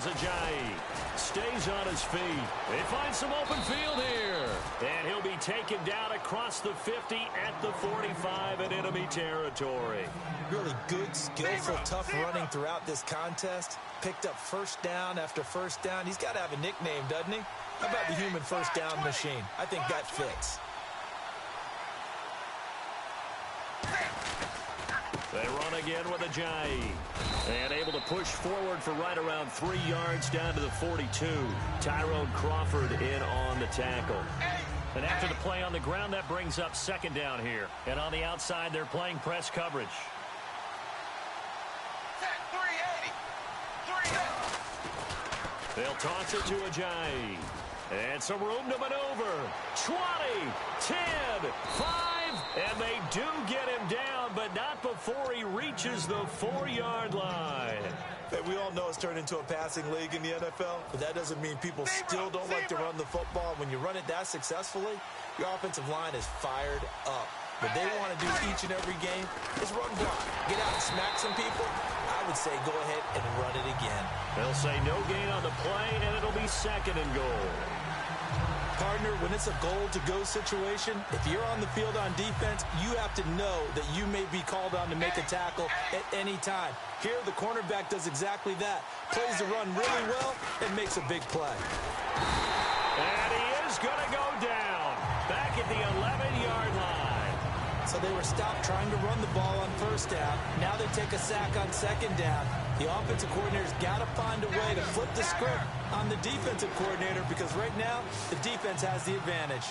Ajayi stays on his feet. They find some open field here. And he'll be taken down across the 50 at the 45 in enemy territory. Really good, skillful, tough running throughout this contest. Picked up first down after first down. He's got to have a nickname, doesn't he? How about the human first down machine? I think that fits. They run again with Ajayi. And able to push forward for right around 3 yards down to the 42. Tyrone Crawford in on the tackle. And after the play on the ground, that brings up second down here. And on the outside, they're playing press coverage. They'll toss it to Ajayi. And some room to maneuver. 20, 10, 5, and they do get him down, but not before he reaches the 4-yard line. Hey, we all know it's turned into a passing league in the NFL, but that doesn't mean people still don't like to run the football. When you run it that successfully, your offensive line is fired up. What they want to do each and every game is run block. Get out and smack some people. I would say go ahead and run it again. They'll say no gain on the play, and it'll be second and goal. Partner, when it's a goal-to-go situation, if you're on the field on defense, you have to know that you may be called on to make a tackle at any time. Here, the cornerback does exactly that. Plays the run really well and makes a big play. And he is going to go down back at the 11-yard line. So they were stopped trying to run the ball on first down. Now they take a sack on second down. The offensive coordinator's got to find a way to flip the script on the defensive coordinator because right now the defense has the advantage.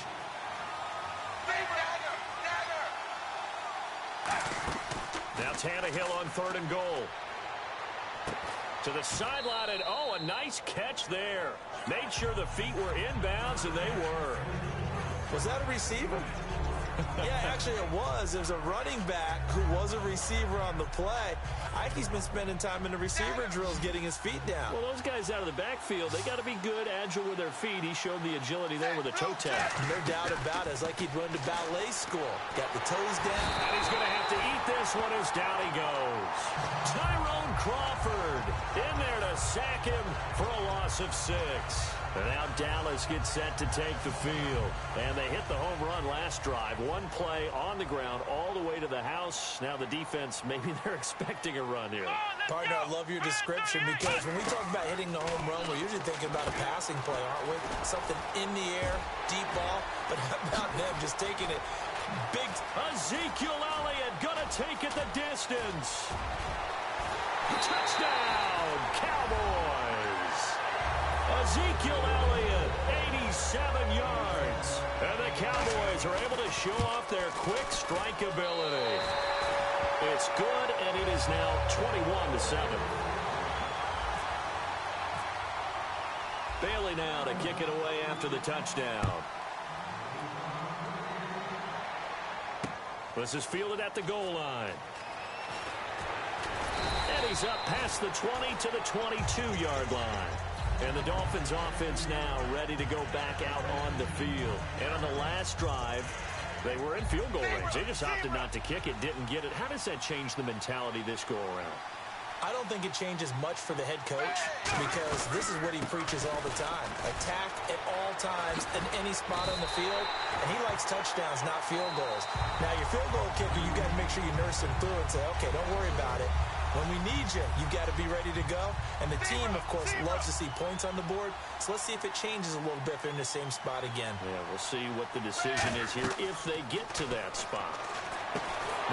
Now Tannehill on third and goal. To the sideline, and a nice catch there. Made sure the feet were inbounds, and they were. Was that a receiver? Yeah, actually it was. There's a running back who was a receiver on the play. I think he's been spending time in the receiver drills getting his feet down. Well, those guys out of the backfield, they got to be good, agile with their feet. He showed the agility there with a toe tap. No doubt about it. It's like he'd run to ballet school. Got the toes down. And he's going to have to eat this one as down he goes. Tyrone Crawford in there to sack him for a loss of 6. And now Dallas gets set to take the field. And they hit the home run last drive. One play on the ground all the way to the house. Now the defense, maybe they're expecting a run here. Partner, I love your description because when we talk about hitting the home run, we're usually thinking about a passing play, aren't we? Something in the air, deep ball. But how about them just taking it big? Ezekiel Elliott gonna take it the distance. Touchdown, Cowboys. Ezekiel Elliott, 87 yards. And the Cowboys are able to show off their quick strike ability. It's good, and it is now 21-7. Bailey now to kick it away after the touchdown. This is fielded at the goal line. And he's up past the 20 to the 22-yard line. And the Dolphins offense now ready to go back out on the field. And on the last drive, they were in field goal range. They just opted not to kick it, didn't get it. How does that change the mentality this go around? I don't think it changes much for the head coach because this is what he preaches all the time. Attack at all times in any spot on the field. And he likes touchdowns, not field goals. Now, your field goal kicker, you got to make sure you nurse him through and say, okay, don't worry about it. When we need you, you got to be ready to go. And the team, of course, loves to see points on the board. So let's see if it changes a little bit if they're in the same spot again. Yeah, we'll see what the decision is here if they get to that spot.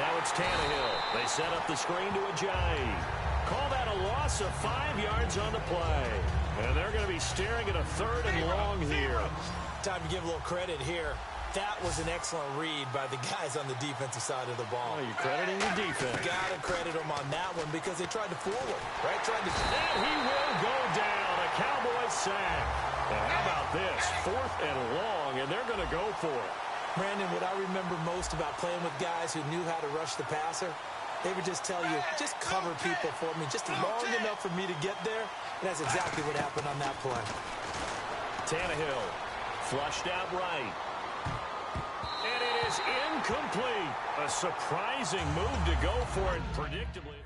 Now it's Tannehill. They set up the screen to Ajayi. Call that a loss of 5 yards on the play. And they're going to be staring at a third and long here. Time to give a little credit here. That was an excellent read by the guys on the defensive side of the ball. Oh, you're crediting the defense. Got to credit them on that one because they tried to fool him, right? And he will go down. A Cowboy sack. Well, how about this? 4th and long, and they're going to go for it. Brandon, what I remember most about playing with guys who knew how to rush the passer, they would just tell you, just cover people for me, just long enough for me to get there. And that's exactly what happened on that play. Tannehill flushed out right. And it is incomplete. A surprising move to go for it, predictably.